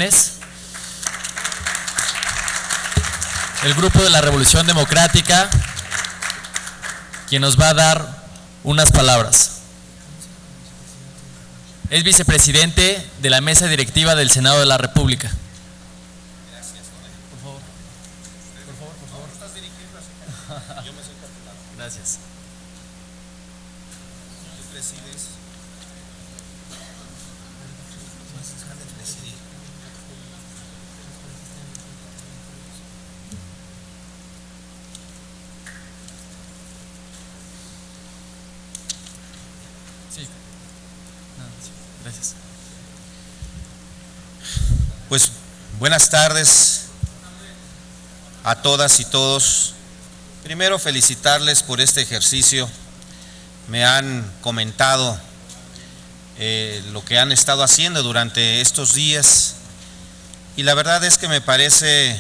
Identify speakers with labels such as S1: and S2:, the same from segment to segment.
S1: jóvenes, el Grupo de la Revolución Democrática, quien nos va a dar unas palabras. Es vicepresidente de la mesa directiva del Senado de la República.
S2: Gracias,
S1: por favor. Por favor.
S2: ¿Estás dirigiendo así? Yo me soy capitán.
S1: Gracias.
S2: Tú presides. Deja de presidir.
S1: Sí. Gracias.
S2: Pues buenas tardes a todas y todos. Primero felicitarles por este ejercicio. Me han comentado lo que han estado haciendo durante estos días y la verdad es que me parece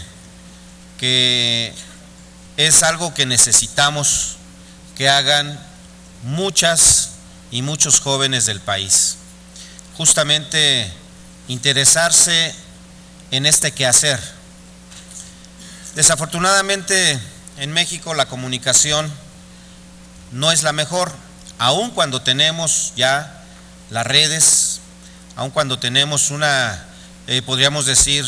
S2: que es algo que necesitamos que hagan muchas y muchos jóvenes del país. Justamente interesarse en este quehacer. Desafortunadamente en México la comunicación no es la mejor, aun cuando tenemos ya las redes, aun cuando tenemos podríamos decir,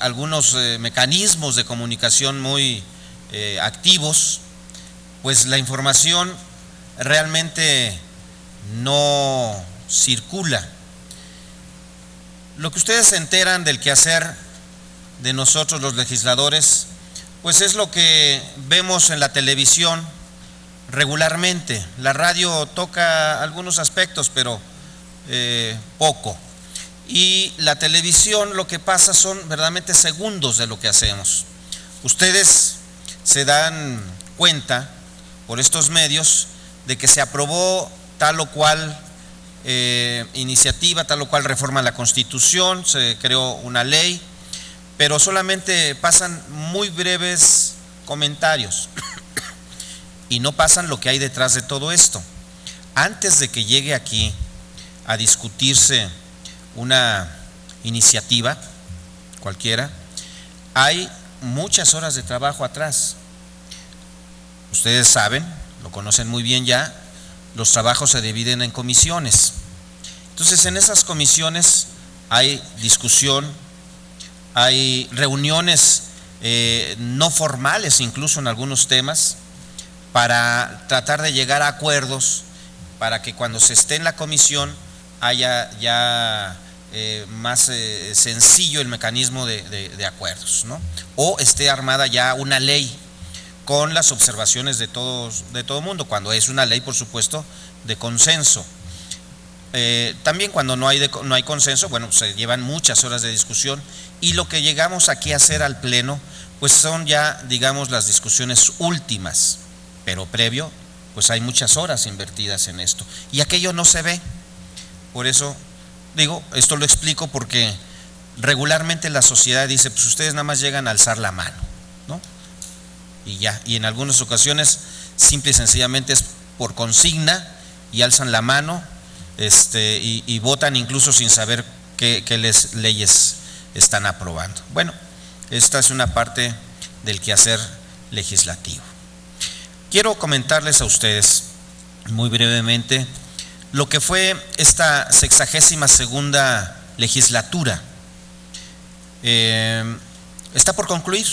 S2: algunos mecanismos de comunicación muy activos, pues la información realmente no circula. Lo que ustedes se enteran del quehacer de nosotros los legisladores, pues es lo que vemos en la televisión regularmente. La radio toca algunos aspectos, pero poco. Y la televisión lo que pasa son verdaderamente segundos de lo que hacemos. Ustedes se dan cuenta por estos medios de que se aprobó tal o cual iniciativa, tal o cual reforma a la Constitución, se creó una ley, pero solamente pasan muy breves comentarios y no pasan lo que hay detrás de todo esto. Antes de que llegue aquí a discutirse una iniciativa cualquiera, hay muchas horas de trabajo atrás. Ustedes saben, lo conocen muy bien ya, los trabajos se dividen en comisiones. Entonces en esas comisiones hay discusión, hay reuniones no formales incluso en algunos temas para tratar de llegar a acuerdos para que cuando se esté en la comisión haya ya más sencillo el mecanismo de acuerdos, ¿no? O esté armada ya una ley con las observaciones de todo mundo, cuando es una ley, por supuesto, de consenso. También cuando no hay consenso, bueno, se llevan muchas horas de discusión y lo que llegamos aquí a hacer al pleno, pues son ya, digamos, las discusiones últimas, pero previo, pues hay muchas horas invertidas en esto y aquello no se ve. Por eso digo, esto lo explico porque regularmente la sociedad dice, pues ustedes nada más llegan a alzar la mano, ¿no? Y ya, y en algunas ocasiones simple y sencillamente es por consigna y alzan la mano y votan incluso sin saber qué leyes están aprobando. Bueno, esta es una parte del quehacer legislativo. Quiero comentarles a ustedes muy brevemente lo que fue esta 62ª legislatura. Está por concluir.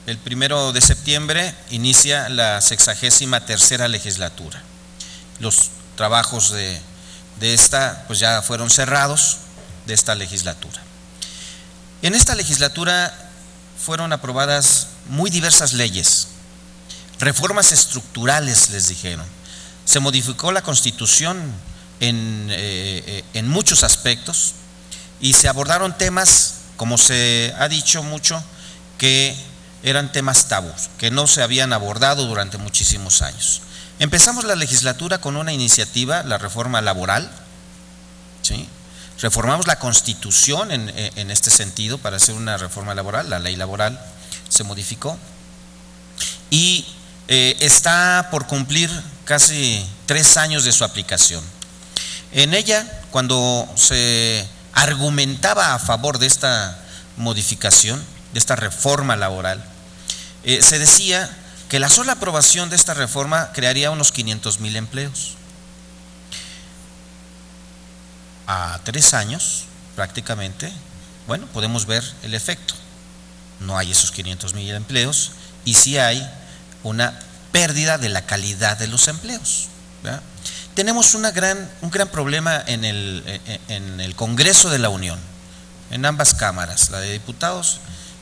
S2: El 1 de septiembre inicia la 63ª legislatura. Los trabajos de esta pues ya fueron cerrados, de esta legislatura. En esta legislatura fueron aprobadas muy diversas leyes, reformas estructurales, les dijeron. Se modificó la Constitución en muchos aspectos y se abordaron temas, como se ha dicho mucho, que eran temas tabús, que no se habían abordado durante muchísimos años. Empezamos la legislatura con una iniciativa, la reforma laboral, ¿sí? Reformamos la Constitución en este sentido para hacer una reforma laboral, la ley laboral se modificó y está por cumplir casi 3 años de su aplicación. En ella, cuando se argumentaba a favor de esta modificación, de esta reforma laboral, se decía que la sola aprobación de esta reforma crearía unos 500,000 empleos. A 3 años, prácticamente, bueno, podemos ver el efecto. No hay esos 500,000 empleos y sí hay una pérdida de la calidad de los empleos, ¿verdad? Tenemos un gran problema en el Congreso de la Unión, en ambas cámaras, la de diputados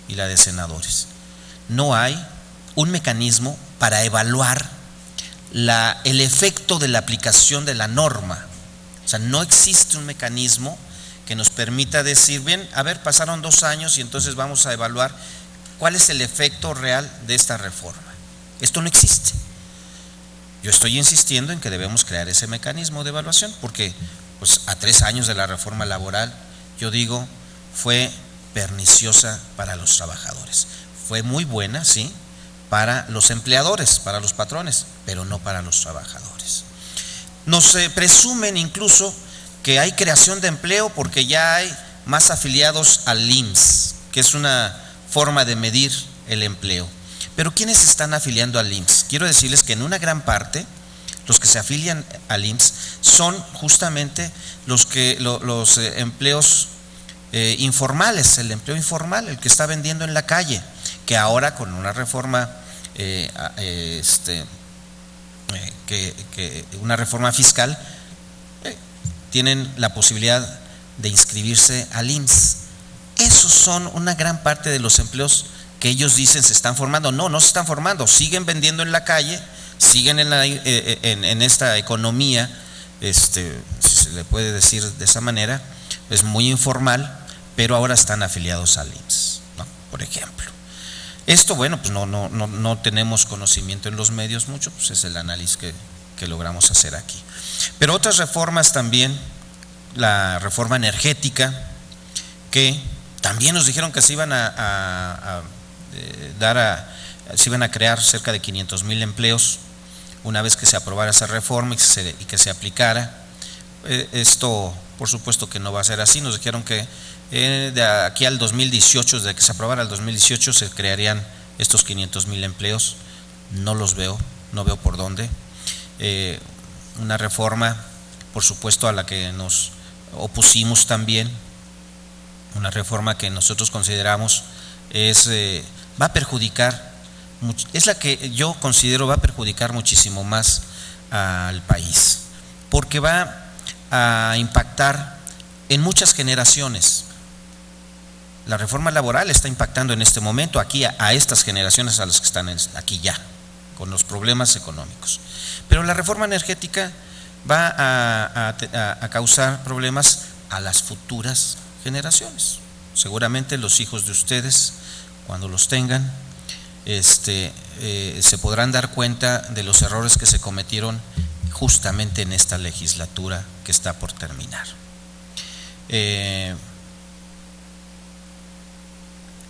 S2: y la de senadores. No hay un mecanismo para evaluar el efecto de la aplicación de la norma. O sea, no existe un mecanismo que nos permita decir, bien, a ver, pasaron 2 años y entonces vamos a evaluar cuál es el efecto real de esta reforma. Esto no existe. Yo estoy insistiendo en que debemos crear ese mecanismo de evaluación, porque pues a 3 años de la reforma laboral, yo digo, fue perniciosa para los trabajadores. Fue muy buena, sí, para los empleadores, para los patrones, pero no para los trabajadores. Nos presumen incluso que hay creación de empleo porque ya hay más afiliados al IMSS, que es una forma de medir el empleo. Pero ¿quiénes están afiliando al IMSS? Quiero decirles que en una gran parte los que se afilian al IMSS son justamente los empleos informales, el empleo informal, el que está vendiendo en la calle, que ahora con una reforma una reforma fiscal tienen la posibilidad de inscribirse al IMSS. Esos son una gran parte de los empleos que ellos dicen se están formando. No se están formando, siguen vendiendo en la calle, siguen en esta economía, si se le puede decir de esa manera, es muy informal, pero ahora están afiliados al IMSS, ¿no? Por ejemplo. Esto, bueno, pues no tenemos conocimiento en los medios mucho, pues es el análisis que logramos hacer aquí. Pero otras reformas también, la reforma energética, que también nos dijeron que se iban se iban a crear cerca de 500,000 empleos una vez que se aprobara esa reforma y que se aplicara. Esto, por supuesto que no va a ser así. Nos dijeron que de aquí al 2018, desde que se aprobara el 2018, se crearían estos 500,000 empleos. No los veo, no veo por dónde. Una reforma, por supuesto, a la que nos opusimos también, una reforma que nosotros consideramos va a perjudicar, es la que yo considero va a perjudicar muchísimo más al país, porque va a impactar en muchas generaciones. La reforma laboral está impactando en este momento aquí a estas generaciones, a las que están aquí ya, con los problemas económicos. Pero la reforma energética va a causar problemas a las futuras generaciones. Seguramente los hijos de ustedes, cuando los tengan, se podrán dar cuenta de los errores que se cometieron justamente en esta legislatura que está por terminar.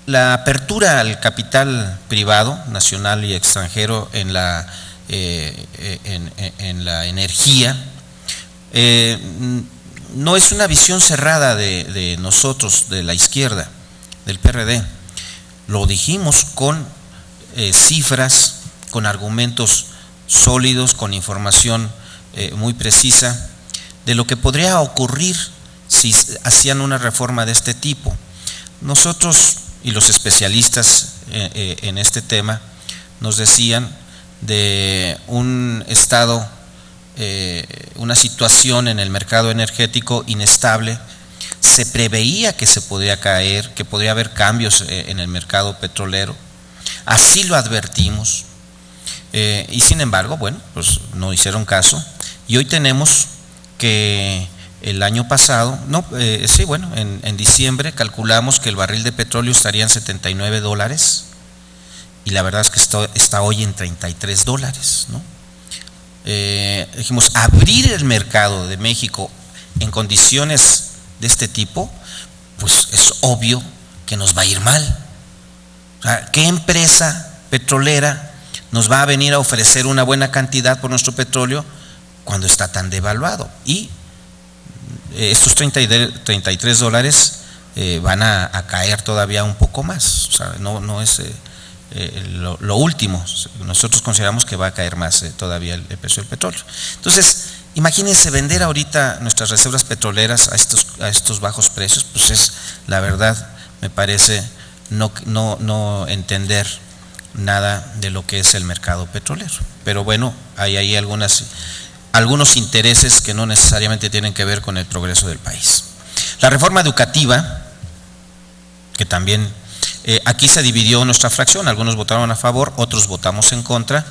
S2: La apertura al capital privado, nacional y extranjero, en la energía, no es una visión cerrada de nosotros, de la izquierda, del PRD. Lo dijimos con cifras, con argumentos sólidos, con información muy precisa de lo que podría ocurrir si hacían una reforma de este tipo. Nosotros y los especialistas en este tema nos decían de un estado, una situación en el mercado energético inestable. Se preveía que se podría caer, que podría haber cambios en el mercado petrolero. Así lo advertimos. Y sin embargo, bueno, pues no hicieron caso. Y hoy tenemos que el año pasado, en diciembre calculamos que el barril de petróleo estaría en $79 y la verdad es que está hoy en $33, ¿no? Dijimos, abrir el mercado de México en condiciones de este tipo, pues es obvio que nos va a ir mal. O sea, ¿qué empresa petrolera nos va a venir a ofrecer una buena cantidad por nuestro petróleo cuando está tan devaluado? Y estos 33 dólares van a caer todavía un poco más, o sea, no es lo último. Nosotros consideramos que va a caer más todavía el precio del petróleo. Entonces, imagínense vender ahorita nuestras reservas petroleras a estos bajos precios, pues es, la verdad, me parece no entender nada de lo que es el mercado petrolero. Pero bueno, hay ahí algunos intereses que no necesariamente tienen que ver con el progreso del país. La reforma educativa, que también aquí se dividió nuestra fracción, algunos votaron a favor, otros votamos en contra.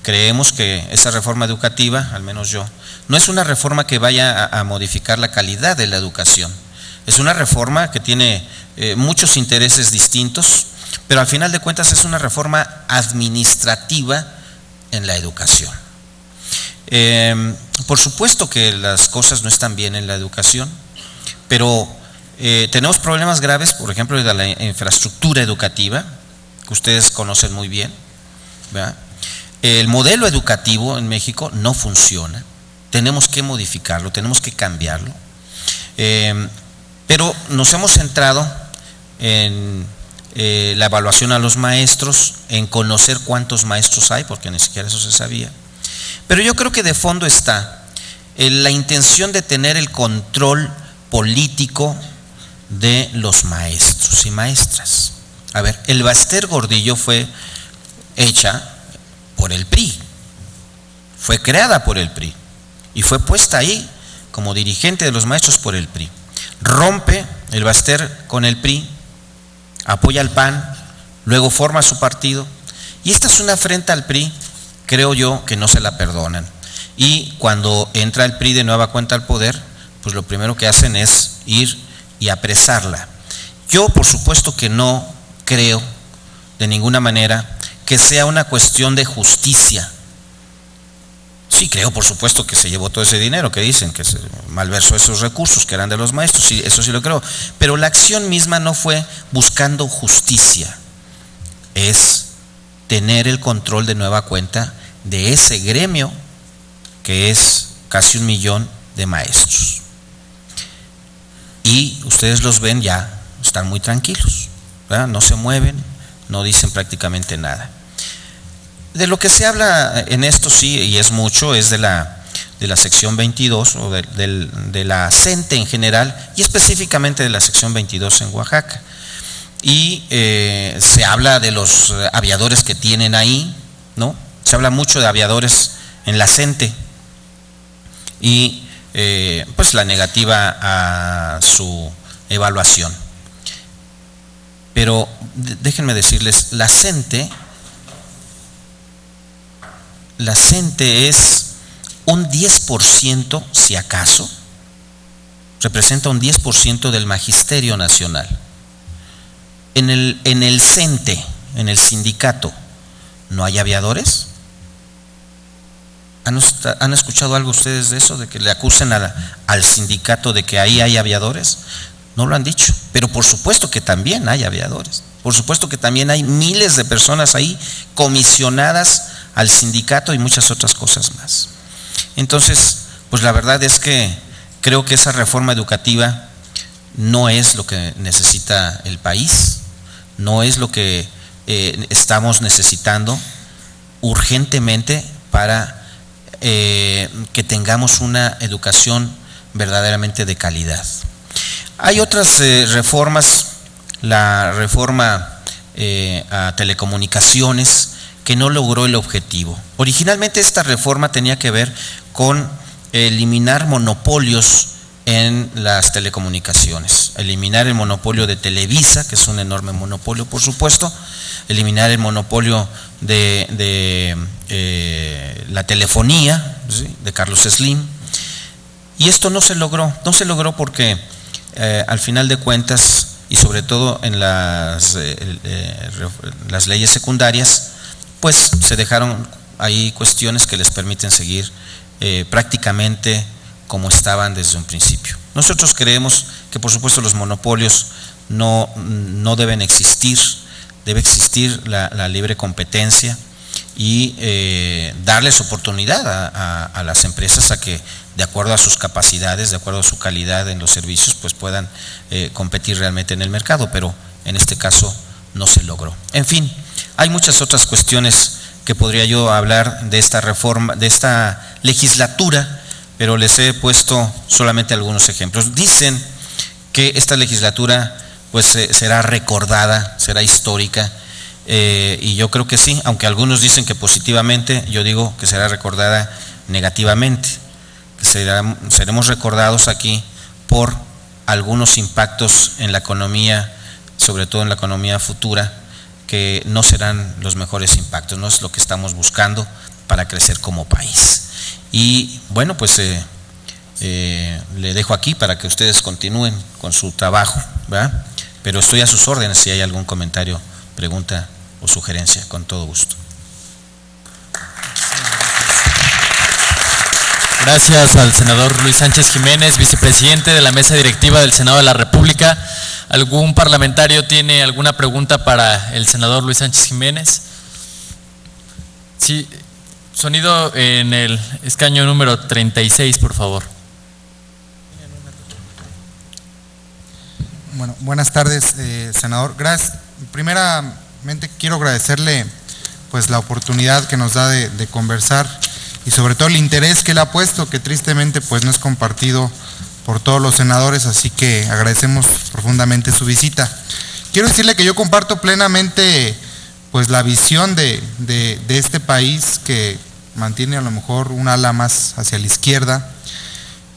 S2: Creemos que esa reforma educativa, al menos yo, no es una reforma que vaya a modificar la calidad de la educación. Es una reforma que tiene muchos intereses distintos, pero al final de cuentas es una reforma administrativa en la educación. Por supuesto que las cosas no están bien en la educación, pero tenemos problemas graves, por ejemplo, de la infraestructura educativa, que ustedes conocen muy bien, ¿verdad? El modelo educativo en México no funciona, tenemos que modificarlo, tenemos que cambiarlo, pero nos hemos centrado en la evaluación a los maestros, en conocer cuántos maestros hay, porque ni siquiera eso se sabía. Pero yo creo que de fondo está la intención de tener el control político de los maestros y maestras. A ver, el Baster Gordillo fue hecha por el PRI, fue creada por el PRI y fue puesta ahí como dirigente de los maestros por el PRI. Rompe el Baster con el PRI, apoya al PAN, luego forma su partido, y esta es una afrenta al PRI, creo yo, que no se la perdonan. Y cuando entra el PRI de nueva cuenta al poder, pues lo primero que hacen es ir y apresarla. Yo, por supuesto que no creo de ninguna manera que sea una cuestión de justicia. Sí creo, por supuesto, que se llevó todo ese dinero, que dicen que se malversó esos recursos que eran de los maestros, sí, eso sí lo creo, pero la acción misma no fue buscando justicia, es tener el control de nueva cuenta de ese gremio que es casi 1 millón de maestros. Y ustedes los ven ya, están muy tranquilos, ¿verdad? No se mueven, no dicen prácticamente nada. De lo que se habla en esto, sí, y es mucho, es de la sección 22 o de la CENTE en general, y específicamente de la sección 22 en Oaxaca. Y se habla de los aviadores que tienen ahí, ¿no? Se habla mucho de aviadores en la CENTE y pues la negativa a su evaluación. Pero déjenme decirles, la CENTE es un 10%, si acaso, representa un 10% del magisterio nacional. En el CENTE, en el sindicato, ¿no hay aviadores? ¿Han escuchado algo ustedes de eso, de que le acusen al sindicato de que ahí hay aviadores? No lo han dicho, pero por supuesto que también hay aviadores, por supuesto que también hay miles de personas ahí comisionadas al sindicato y muchas otras cosas más. Entonces, pues la verdad es que creo que esa reforma educativa no es lo que necesita el país, no es lo que estamos necesitando urgentemente para que tengamos una educación verdaderamente de calidad. Hay otras reformas, la reforma a telecomunicaciones, que no logró el objetivo. Originalmente esta reforma tenía que ver con eliminar monopolios en las telecomunicaciones, eliminar el monopolio de Televisa, que es un enorme monopolio, por supuesto, eliminar el monopolio de la telefonía, ¿sí?, de Carlos Slim, y esto no se logró porque al final de cuentas, y sobre todo en las leyes secundarias, pues se dejaron ahí cuestiones que les permiten seguir prácticamente como estaban desde un principio. Nosotros creemos que por supuesto los monopolios no deben existir, debe existir la libre competencia y darles oportunidad a las empresas a que de acuerdo a sus capacidades, de acuerdo a su calidad en los servicios, pues puedan competir realmente en el mercado, pero en este caso no se logró. En fin, hay muchas otras cuestiones que podría yo hablar de esta reforma, de esta legislatura, pero les he puesto solamente algunos ejemplos. Dicen que esta legislatura pues será recordada, será histórica, y yo creo que sí, aunque algunos dicen que positivamente, yo digo que será recordada negativamente, que seremos recordados aquí por algunos impactos en la economía, sobre todo en la economía futura, que no serán los mejores impactos, no es lo que estamos buscando para crecer como país. Y bueno, pues le dejo aquí para que ustedes continúen con su trabajo, ¿verdad? Pero estoy a sus órdenes si hay algún comentario, pregunta o sugerencia, con todo gusto.
S1: Gracias al senador Luis Sánchez Jiménez, vicepresidente de la mesa directiva del Senado de la República. ¿Algún parlamentario tiene alguna pregunta para el senador Luis Sánchez Jiménez? Sí, sonido en el escaño número 36, por favor.
S3: Bueno, buenas tardes, senador. Gracias. Primeramente quiero agradecerle pues la oportunidad que nos da de conversar y sobre todo el interés que él ha puesto, que tristemente pues no es compartido por todos los senadores, así que agradecemos profundamente su visita. Quiero decirle que yo comparto plenamente pues la visión de este país, que mantiene a lo mejor un ala más hacia la izquierda,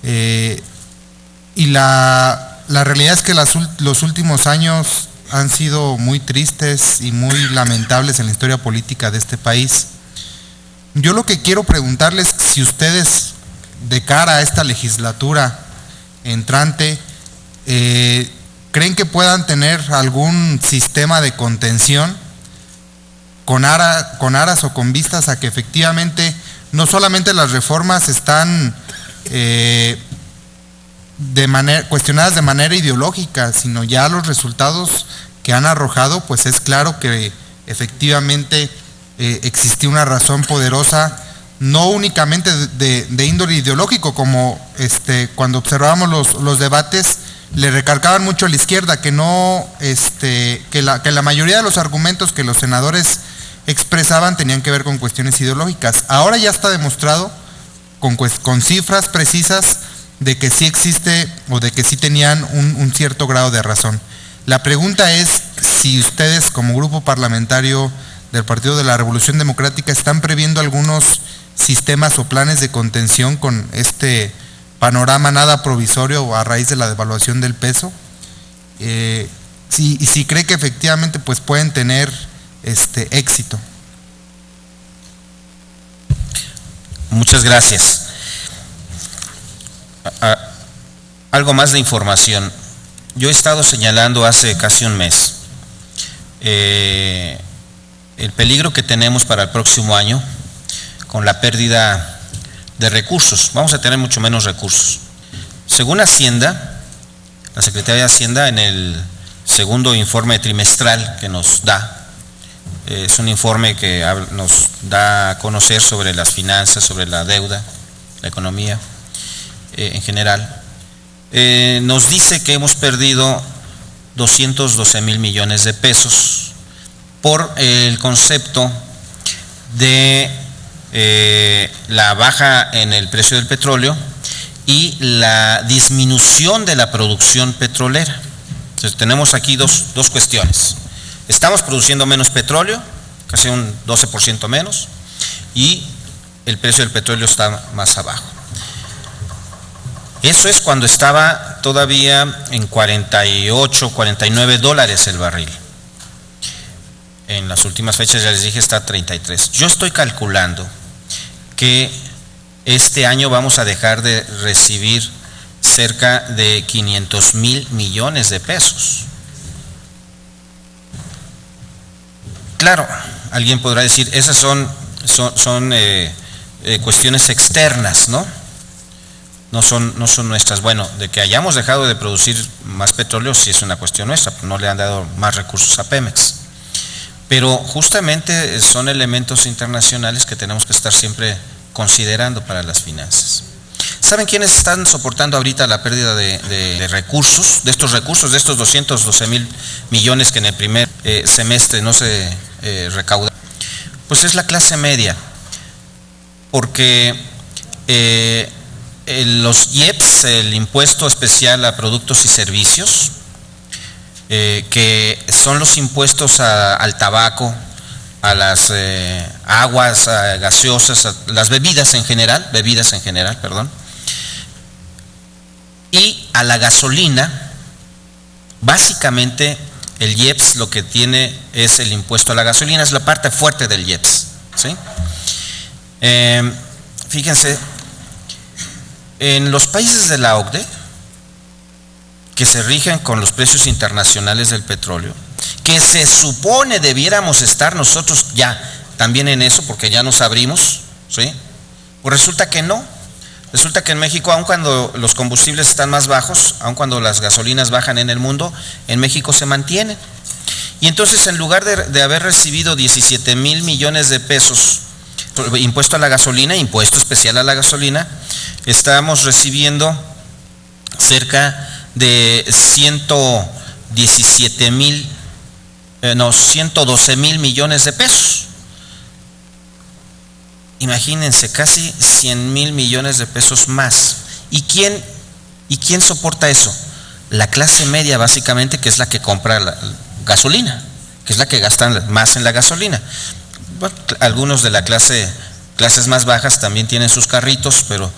S3: y la realidad es que los últimos años han sido muy tristes y muy lamentables en la historia política de este país. Yo lo que quiero preguntarles, si ustedes de cara a esta legislatura entrante, ¿creen que puedan tener algún sistema de contención con aras o con vistas a que efectivamente no solamente las reformas están cuestionadas de manera ideológica, sino ya los resultados que han arrojado, pues es claro que efectivamente existía una razón poderosa, no únicamente de índole ideológico, como cuando observábamos los debates, le recalcaban mucho a la izquierda que no, que la mayoría de los argumentos que los senadores expresaban tenían que ver con cuestiones ideológicas. Ahora ya está demostrado con cifras precisas de que sí existe o de que sí tenían un cierto grado de razón. La pregunta es si ustedes como grupo parlamentario del Partido de la Revolución Democrática están previendo algunos sistemas o planes de contención con este panorama nada provisorio a raíz de la devaluación del peso, si cree que efectivamente pues pueden tener éxito.
S2: Muchas gracias. Algo más de información. Yo he estado señalando hace casi un mes el peligro que tenemos para el próximo año con la pérdida de recursos. Vamos a tener mucho menos recursos. Según Hacienda, la Secretaría de Hacienda, en el segundo informe trimestral que nos da, es un informe que nos da a conocer sobre las finanzas, sobre la deuda, la economía en general, nos dice que hemos perdido 212 mil millones de pesos por el concepto de la baja en el precio del petróleo y la disminución de la producción petrolera. Entonces tenemos aquí dos cuestiones. Estamos produciendo menos petróleo, casi un 12% menos, y el precio del petróleo está más abajo. Eso es cuando estaba todavía en 48, 49 dólares el barril. En las últimas fechas, ya les dije, está a 33. Yo estoy calculando que este año vamos a dejar de recibir cerca de 500 mil millones de pesos. Claro, alguien podrá decir, esas son cuestiones externas, ¿no? No son nuestras. Bueno, de que hayamos dejado de producir más petróleo sí es una cuestión nuestra, no le han dado más recursos a Pemex. Pero justamente son elementos internacionales que tenemos que estar siempre considerando para las finanzas. ¿Saben quiénes están soportando ahorita la pérdida de recursos, de estos 212,000 millones que en el primer semestre no se recaudaron? Pues es la clase media, porque los IEPS, el impuesto especial a productos y servicios, que son los impuestos al tabaco, a las aguas gaseosas, a las bebidas en general, y a la gasolina. Básicamente el IEPS lo que tiene es el impuesto a la gasolina, es la parte fuerte del IEPS, ¿sí? Fíjense, en los países de la OCDE, que se rigen con los precios internacionales del petróleo, que se supone debiéramos estar nosotros ya también en eso, porque ya nos abrimos, ¿sí? Pues resulta que no. Resulta que en México, aun cuando los combustibles están más bajos, aun cuando las gasolinas bajan en el mundo, en México se mantienen. Y entonces, en lugar de haber recibido 17,000 millones de pesos impuesto a la gasolina, impuesto especial a la gasolina, estábamos recibiendo cerca de 112,000 millones de pesos. Imagínense, casi 100,000 millones de pesos más. ¿Y quién soporta eso? La clase media, básicamente, que es la que compra la gasolina, que es la que gastan más en la gasolina. Bueno, algunos de la clases más bajas también tienen sus carritos, pero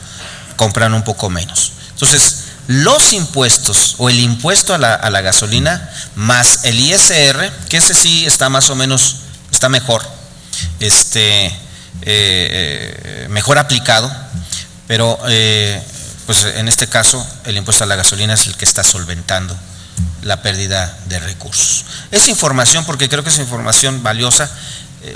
S2: compran un poco menos. Entonces, los impuestos o el impuesto a la gasolina más el ISR, que ese sí está más o menos, está mejor, mejor aplicado, pero pues en este caso el impuesto a la gasolina es el que está solventando la pérdida de recursos. Esa información, porque creo que es información valiosa,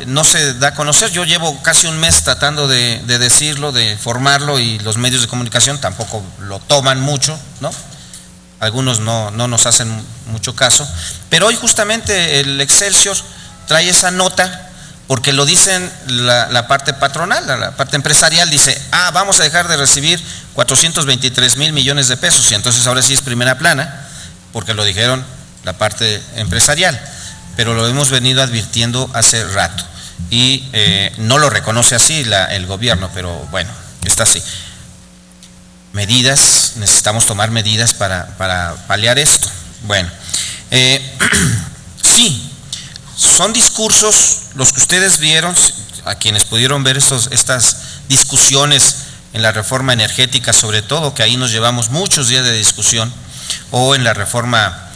S2: no se da a conocer. Yo llevo casi un mes tratando de decirlo, de informarlo, y los medios de comunicación tampoco lo toman mucho, ¿no? Algunos no nos hacen mucho caso, pero hoy justamente el Excelsior trae esa nota, porque lo dicen la parte patronal, la parte empresarial, dice, vamos a dejar de recibir 423,000 millones de pesos, y entonces ahora sí es primera plana, porque lo dijeron la parte empresarial, pero lo hemos venido advirtiendo hace rato, y no lo reconoce así el gobierno, pero bueno, está así. Medidas, necesitamos tomar medidas para paliar esto. Bueno, sí, son discursos los que ustedes vieron, a quienes pudieron ver estas discusiones en la reforma energética, sobre todo, que ahí nos llevamos muchos días de discusión, o en la reforma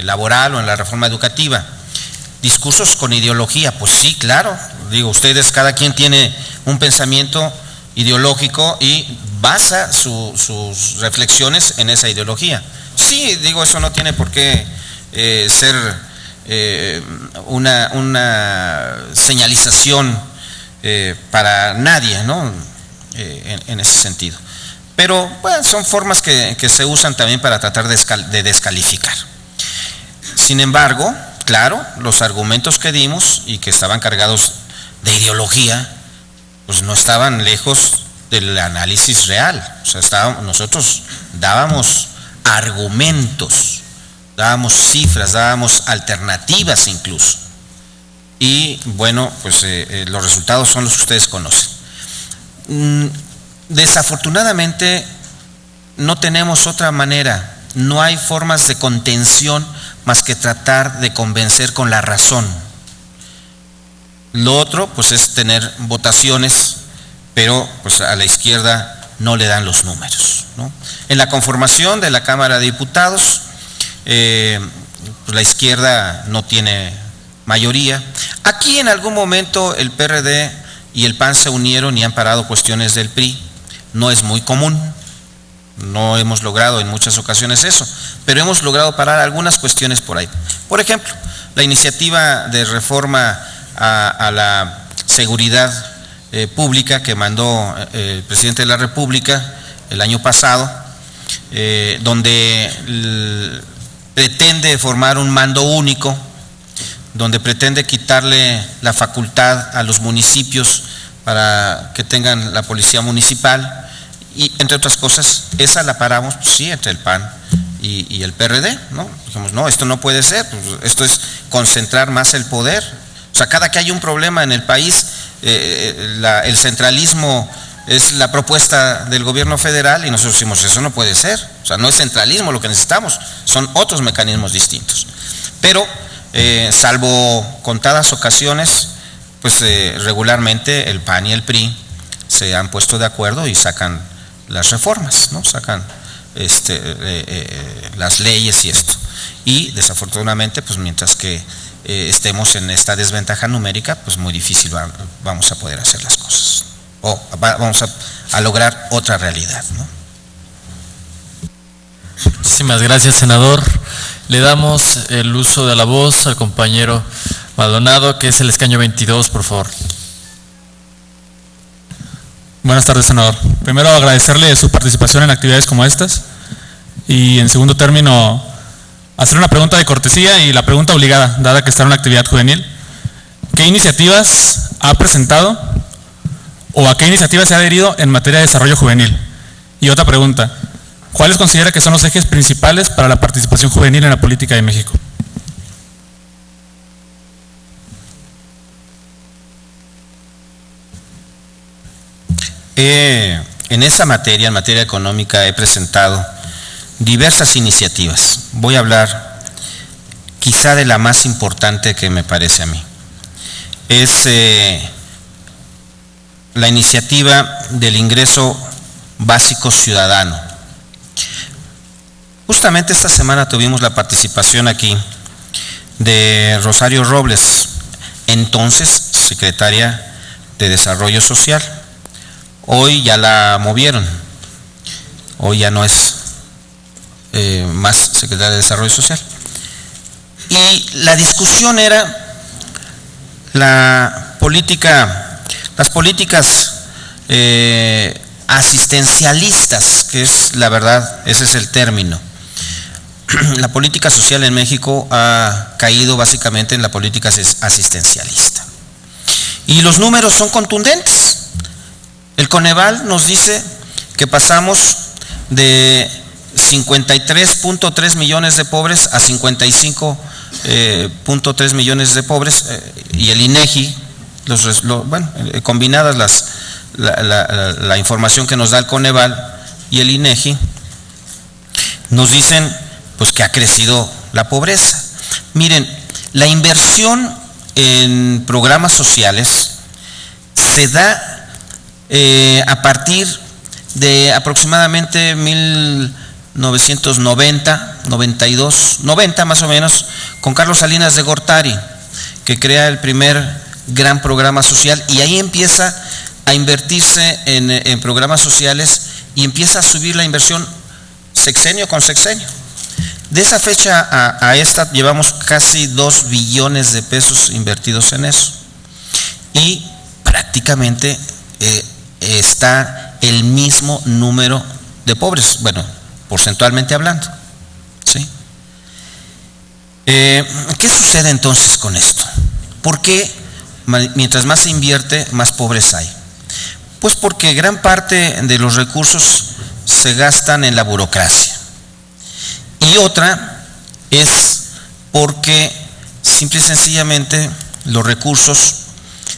S2: laboral, o en la reforma educativa. Discursos con ideología, pues sí, claro, digo, ustedes, cada quien tiene un pensamiento ideológico y basa sus reflexiones en esa ideología. Sí, digo, eso no tiene por qué ser una señalización para nadie, ¿no? En ese sentido. Pero bueno, son formas que se usan también para tratar de descalificar. Sin embargo, claro, los argumentos que dimos y que estaban cargados de ideología, pues no estaban lejos del análisis real. O sea, nosotros dábamos argumentos, dábamos cifras, dábamos alternativas incluso. Y bueno, pues los resultados son los que ustedes conocen. Desafortunadamente no tenemos otra manera, no hay formas de contención más que tratar de convencer con la razón. Lo otro pues es tener votaciones, pero pues a la izquierda no le dan los números, ¿no? En la conformación de la Cámara de Diputados, pues la izquierda no tiene mayoría. Aquí en algún momento el PRD y el PAN se unieron y han parado cuestiones del PRI. No es muy común, no hemos logrado en muchas ocasiones eso, pero hemos logrado parar algunas cuestiones por ahí. Por ejemplo, la iniciativa de reforma a la seguridad pública que mandó el presidente de la República el año pasado, donde pretende formar un mando único, donde pretende quitarle la facultad a los municipios para que tengan la policía municipal, Y entre otras cosas, esa la paramos, pues, sí, entre el PAN y el PRD, ¿no? Dijimos, no, esto no puede ser, pues, esto es concentrar más el poder. O sea, cada que hay un problema en el país, el centralismo es la propuesta del gobierno federal y nosotros decimos, eso no puede ser. O sea, no es centralismo lo que necesitamos, son otros mecanismos distintos. Pero, salvo contadas ocasiones, pues regularmente el PAN y el PRI se han puesto de acuerdo y sacan las reformas, ¿no? Sacan las leyes y esto. Y desafortunadamente, pues mientras que estemos en esta desventaja numérica, pues muy difícil vamos a poder hacer las cosas. O vamos a lograr otra realidad, ¿no?
S1: Muchísimas gracias, senador. Le damos el uso de la voz al compañero Maldonado, que es el escaño 22, por favor.
S4: Buenas tardes, senador. Primero, agradecerle su participación en actividades como estas y, en segundo término, hacer una pregunta de cortesía y la pregunta obligada, dada que está en una actividad juvenil. ¿Qué iniciativas ha presentado o a qué iniciativas se ha adherido en materia de desarrollo juvenil? Y otra pregunta, ¿cuáles considera que son los ejes principales para la participación juvenil en la política de México?
S2: En esa materia, en materia económica, he presentado diversas iniciativas. Voy a hablar quizá de la más importante que me parece a mí. Es la iniciativa del ingreso básico ciudadano. Justamente esta semana tuvimos la participación aquí de Rosario Robles, entonces secretaria de Desarrollo Social. Hoy ya la movieron, hoy ya no es más secretaria de Desarrollo Social. Y la discusión era las políticas asistencialistas, que es la verdad, ese es el término. La política social en México ha caído básicamente en la política asistencialista. Y los números son contundentes. El Coneval nos dice que pasamos de 53.3 millones de pobres a 55.3 millones de pobres, y el INEGI, combinadas la información que nos da el Coneval y el INEGI, nos dicen pues que ha crecido la pobreza. Miren, la inversión en programas sociales se da a partir de aproximadamente 1990, 92, 90 más o menos, con Carlos Salinas de Gortari, que crea el primer gran programa social, y ahí empieza a invertirse en programas sociales y empieza a subir la inversión sexenio con sexenio. De esa fecha a esta llevamos casi 2 billones de pesos invertidos en eso, y prácticamente está el mismo número de pobres, bueno, porcentualmente hablando, ¿sí? ¿Qué sucede entonces con esto? ¿Por qué mientras más se invierte, más pobres hay? Pues porque gran parte de los recursos se gastan en la burocracia. Y otra es porque simple y sencillamente los recursos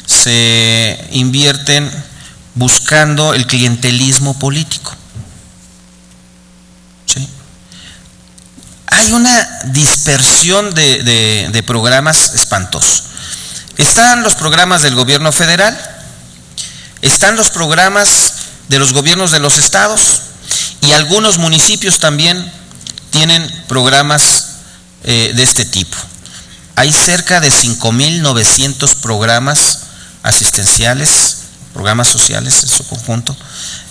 S2: se invierten buscando el clientelismo político. ¿Sí? Hay una dispersión de programas espantosos. Están los programas del gobierno federal, están los programas de los gobiernos de los estados, y algunos municipios también tienen programas de este tipo. Hay cerca de 5.900 programas asistenciales, programas sociales en su conjunto,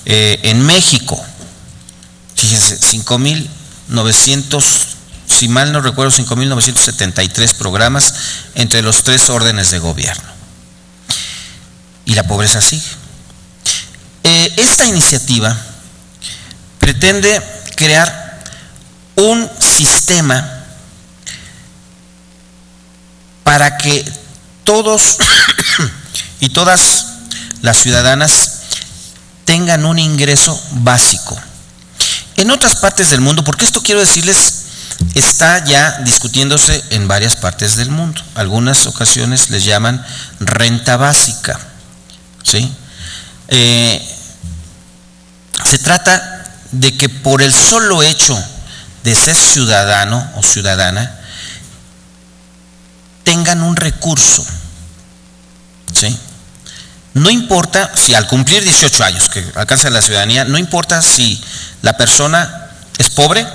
S2: en México. Fíjense, 5.900, si mal no recuerdo, 5.973 programas entre los 3 órdenes de gobierno. Y la pobreza sigue. Esta iniciativa pretende crear un sistema para que todos y todas las ciudadanas tengan un ingreso básico. En otras partes del mundo, porque esto quiero decirles, está ya discutiéndose en varias partes del mundo. Algunas ocasiones les llaman renta básica, ¿sí? Se trata de que por el solo hecho de ser ciudadano o ciudadana, tengan un recurso, ¿sí? No importa si al cumplir 18 años que alcanza la ciudadanía, no importa si la persona es pobre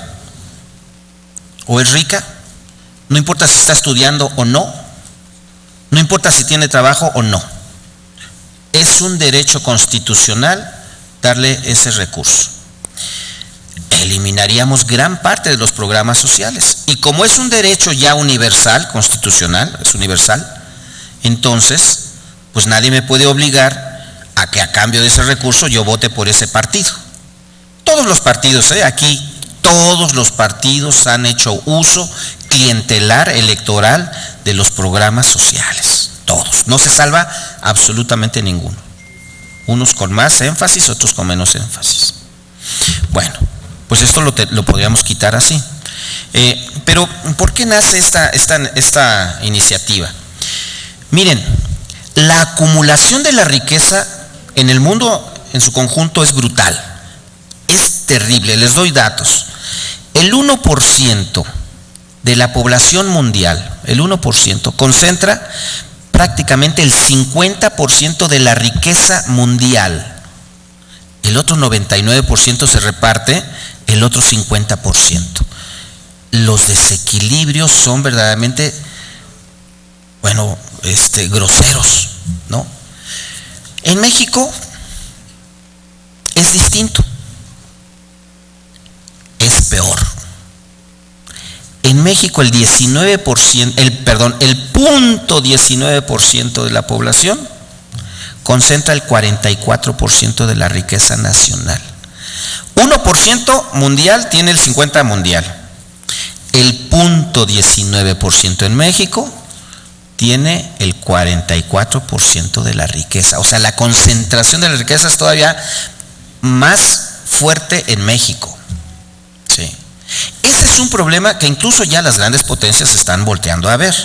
S2: o es rica, no importa si está estudiando o no, no importa si tiene trabajo o no. Es un derecho constitucional darle ese recurso. Eliminaríamos gran parte de los programas sociales. Y como es un derecho ya universal, constitucional, es universal, entonces, pues nadie me puede obligar a que a cambio de ese recurso yo vote por ese partido. Todos los partidos, aquí, todos los partidos han hecho uso clientelar electoral de los programas sociales. Todos. No se salva absolutamente ninguno. Unos con más énfasis, otros con menos énfasis. Bueno, pues esto lo podríamos quitar así. Pero, ¿por qué nace esta iniciativa? Miren, la acumulación de la riqueza en el mundo en su conjunto es brutal. Es terrible, les doy datos. El 1% de la población mundial, el 1%, concentra prácticamente el 50% de la riqueza mundial. El otro 99% se reparte el otro 50%. Los desequilibrios son verdaderamente, groseros, ¿no? En México es distinto. Es peor. En México el 0.19% de la población concentra el 44% de la riqueza nacional. 1% mundial tiene el 50% mundial. El 0.19% en México tiene el 44% de la riqueza. O sea, la concentración de la riqueza es todavía más fuerte en México. Sí. Ese es un problema que incluso ya las grandes potencias están volteando a ver.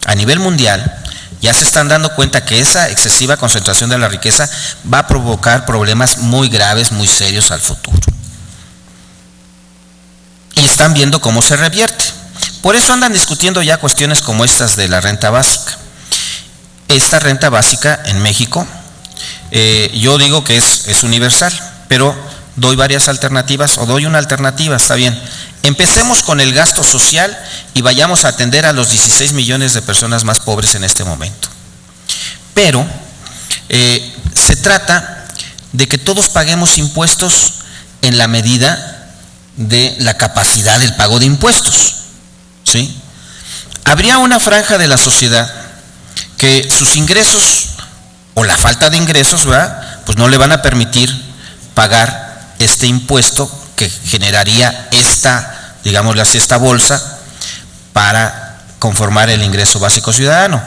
S2: A nivel mundial ya se están dando cuenta que esa excesiva concentración de la riqueza va a provocar problemas muy graves, muy serios al futuro. Y están viendo cómo se revierte. Por eso andan discutiendo ya cuestiones como estas de la renta básica. Esta renta básica en México, yo digo que es universal, pero doy varias alternativas, o doy una alternativa, está bien. Empecemos con el gasto social y vayamos a atender a los 16 millones de personas más pobres en este momento. Pero se trata de que todos paguemos impuestos en la medida de la capacidad del pago de impuestos, ¿sí? Habría una franja de la sociedad que sus ingresos o la falta de ingresos, ¿verdad?, pues no le van a permitir pagar este impuesto que generaría digámosle así, esta bolsa para conformar el ingreso básico ciudadano.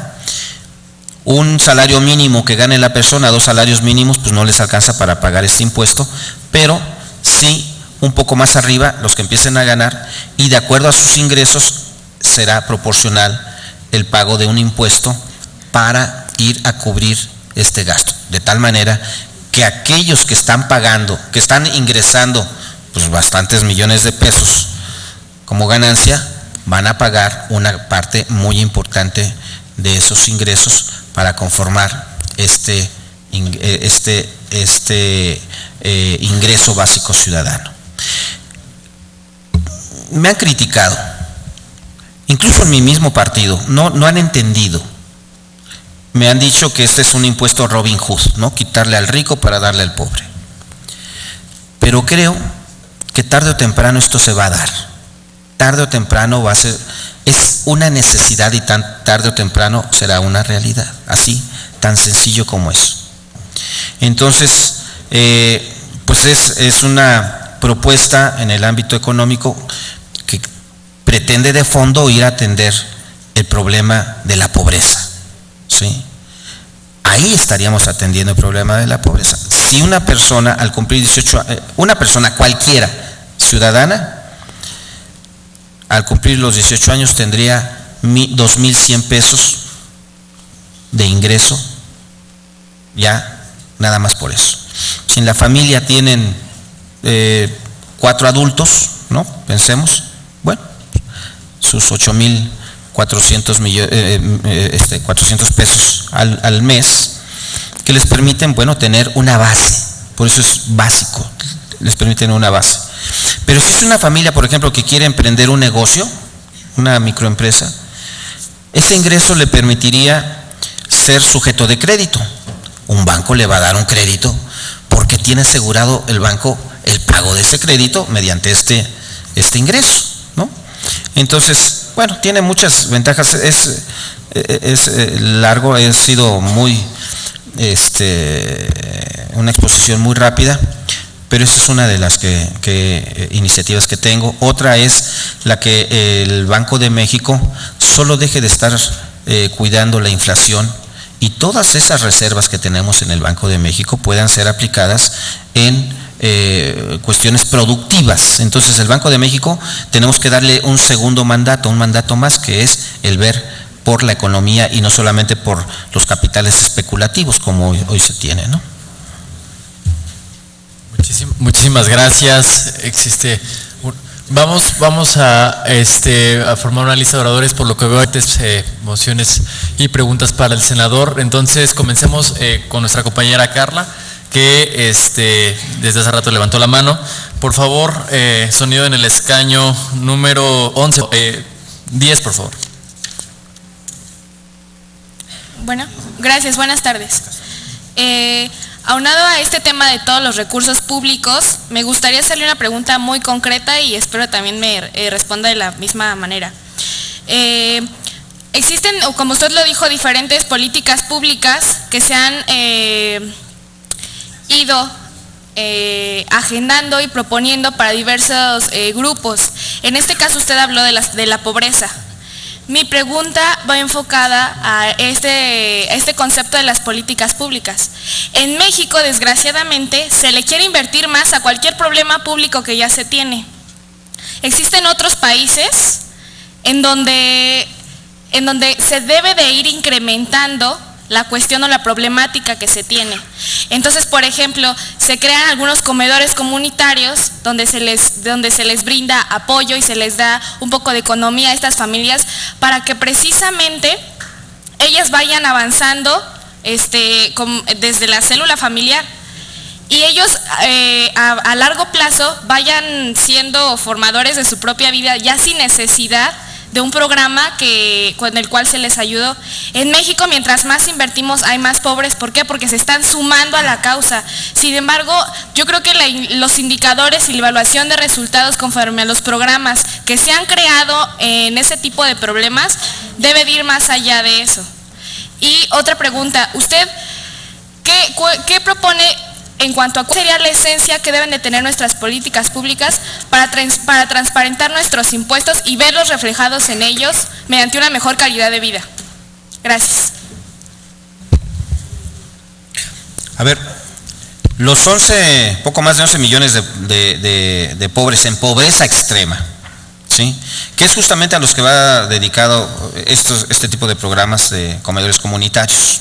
S2: Un salario mínimo que gane la persona, 2 salarios mínimos, pues no les alcanza para pagar este impuesto, pero sí un poco más arriba los que empiecen a ganar, y de acuerdo a sus ingresos será proporcional el pago de un impuesto para ir a cubrir este gasto, de tal manera que aquellos que están pagando, que están ingresando pues bastantes millones de pesos como ganancia, van a pagar una parte muy importante de esos ingresos para conformar este ingreso básico ciudadano. Me han criticado, incluso en mi mismo partido, no han entendido. Me han dicho que este es un impuesto Robin Hood, ¿no?, quitarle al rico para darle al pobre. Pero creo que tarde o temprano esto se va a dar. Tarde o temprano va a ser, es una necesidad, y tarde o temprano será una realidad, así, tan sencillo como eso. Entonces, pues es una propuesta en el ámbito económico que pretende de fondo ir a atender el problema de la pobreza, ¿sí? Ahí estaríamos atendiendo el problema de la pobreza. si una persona al cumplir 18 años, una persona cualquiera, ciudadana, al cumplir los 18 años tendría 2,100 pesos de ingreso, ya nada más por eso. Si en la familia tienen 4 adultos, ¿no? Pensemos, bueno, sus 8,400 400 pesos al mes, que les permiten, bueno, tener una base, por eso es básico, les permiten una base. Pero si es una familia, por ejemplo, que quiere emprender un negocio, una microempresa, ese ingreso le permitiría ser sujeto de crédito. Un banco le va a dar un crédito porque tiene asegurado el banco el pago de ese crédito mediante este ingreso, ¿no? Entonces, bueno, tiene muchas ventajas, es largo, ha sido muy, una exposición muy rápida, pero esa es una de las iniciativas que tengo. Otra es la que el Banco de México solo deje de estar cuidando la inflación y todas esas reservas que tenemos en el Banco de México puedan ser aplicadas en cuestiones productivas. Entonces el Banco de México tenemos que darle un segundo mandato, un mandato más, que es el ver por la economía y no solamente por los capitales especulativos como hoy se tiene, ¿no?
S1: Muchísimas gracias. Vamos a formar una lista de oradores, por lo que veo mociones y preguntas para el senador. Entonces comencemos con nuestra compañera Carla, que desde hace rato levantó la mano. Por favor, sonido en el escaño número 11, 10, por favor.
S5: Bueno, gracias, buenas tardes. Aunado a este tema de todos los recursos públicos, me gustaría hacerle una pregunta muy concreta y espero también me responda de la misma manera. Existen, como usted lo dijo, diferentes políticas públicas que se han ido agendando y proponiendo para diversos grupos. En este caso usted habló de la pobreza. Mi pregunta va enfocada a este concepto de las políticas públicas. En México, desgraciadamente, se le quiere invertir más a cualquier problema público que ya se tiene. Existen otros países en donde se debe de ir incrementando la cuestión o la problemática que se tiene. Entonces, por ejemplo, se crean algunos comedores comunitarios donde se les brinda apoyo y se les da un poco de economía a estas familias para que precisamente ellas vayan avanzando desde la célula familiar y ellos a largo plazo vayan siendo formadores de su propia vida ya sin necesidad de un programa con el cual se les ayudó. En México, mientras más invertimos, hay más pobres. ¿Por qué? Porque se están sumando a la causa. Sin embargo, yo creo que los indicadores y la evaluación de resultados conforme a los programas que se han creado en ese tipo de problemas debe de ir más allá de eso. Y otra pregunta, ¿usted qué propone en cuanto a cuál sería la esencia que deben de tener nuestras políticas públicas para transparentar nuestros impuestos y verlos reflejados en ellos mediante una mejor calidad de vida? Gracias.
S2: A ver, los poco más de 11 millones de pobres en pobreza extrema, ¿sí? Que es justamente a los que va dedicado este tipo de programas de comedores comunitarios.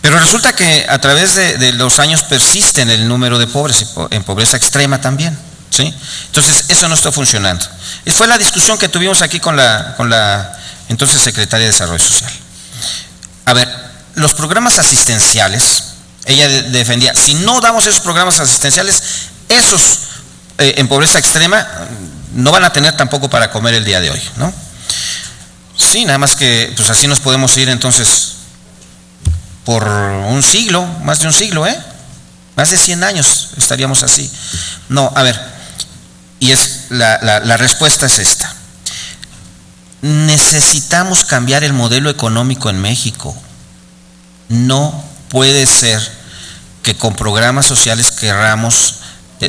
S2: Pero resulta que a través de los años persisten el número de pobres en pobreza extrema también, ¿sí? Entonces eso no está funcionando. Y fue la discusión que tuvimos aquí con la entonces Secretaria de Desarrollo Social. A ver, los programas asistenciales, ella defendía, si no damos esos programas asistenciales, esos en pobreza extrema no van a tener tampoco para comer el día de hoy, ¿no? Sí, nada más que pues así nos podemos ir entonces por un siglo, más de un siglo, más de 100 años estaríamos así. No, a ver, y la respuesta es esta. Necesitamos cambiar el modelo económico en México. No puede ser que con programas sociales querramos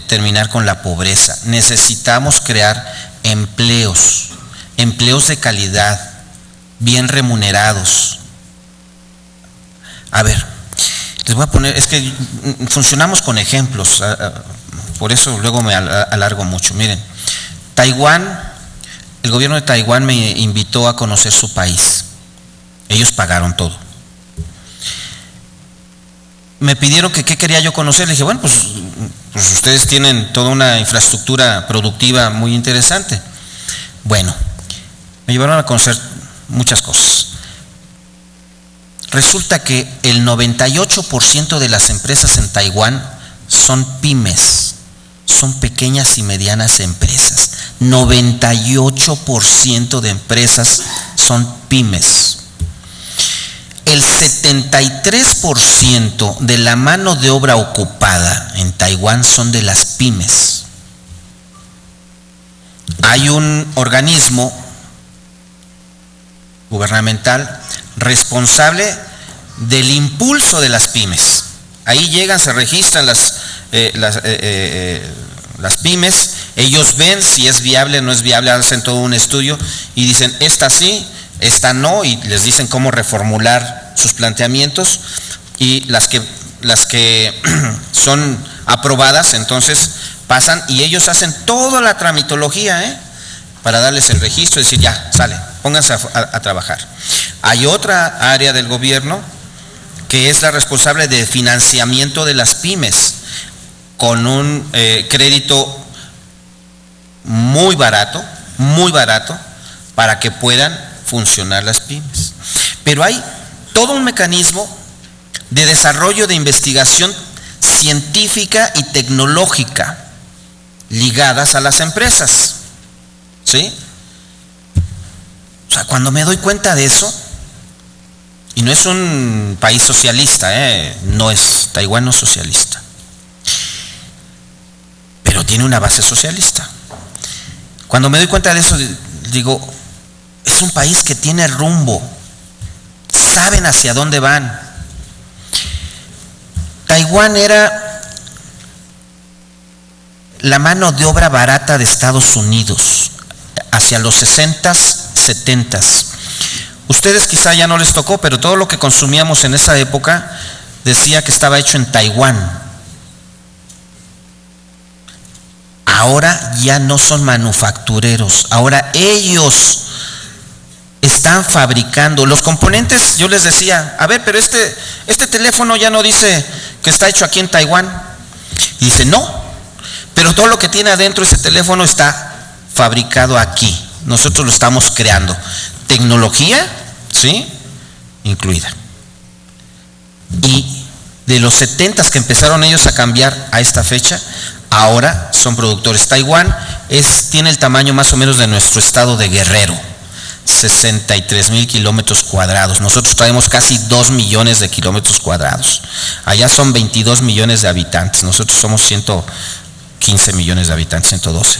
S2: terminar con la pobreza. Necesitamos crear empleos de calidad, bien remunerados. A ver, Les voy a poner, es que funcionamos con ejemplos, por eso luego me alargo mucho. Miren, Taiwán, el gobierno de Taiwán me invitó a conocer su país. Ellos pagaron todo. Me pidieron que qué quería yo conocer. Le dije, bueno, pues ustedes tienen toda una infraestructura productiva muy interesante. Bueno, me llevaron a conocer muchas cosas. Resulta que el 98% de las empresas en Taiwán son pymes, son pequeñas y medianas empresas. 98% de empresas son pymes. El 73% de la mano de obra ocupada en Taiwán son de las pymes. Hay un organismo gubernamental responsable del impulso de las pymes. Ahí llegan, se registran las pymes, ellos ven si es viable o no es viable, hacen todo un estudio y dicen, esta sí, esta no, y les dicen cómo reformular sus planteamientos, y las que son aprobadas, entonces pasan y ellos hacen toda la tramitología, para darles el registro y decir, ya, sale, pónganse a trabajar. Hay otra área del gobierno que es la responsable de financiamiento de las pymes, con un crédito muy barato, para que puedan funcionar las pymes. Pero hay todo un mecanismo de desarrollo de investigación científica y tecnológica ligadas a las empresas, ¿sí? O sea, cuando me doy cuenta de eso, y no es un país socialista, no es, Taiwán no es socialista, pero tiene una base socialista. Cuando me doy cuenta de eso, digo, es un país que tiene rumbo, saben hacia dónde van. Taiwán era la mano de obra barata de Estados Unidos hacia los 60s, 70s. Ustedes quizá ya no les tocó, pero todo lo que consumíamos en esa época decía que estaba hecho en Taiwán. Ahora ya no son manufactureros, ahora ellos están fabricando los componentes. Yo les decía, a ver, pero este teléfono ya no dice que está hecho aquí en Taiwán. Y dice, no, pero todo lo que tiene adentro ese teléfono está fabricado aquí. Nosotros lo estamos creando. Tecnología, ¿sí?, incluida. Y de los 70s que empezaron ellos a cambiar a esta fecha, ahora son productores. Taiwán tiene el tamaño más o menos de nuestro estado de Guerrero, 63,000 kilómetros cuadrados. Nosotros traemos casi 2 millones de kilómetros cuadrados. Allá son 22 millones de habitantes. Nosotros somos 115 millones de habitantes, 112.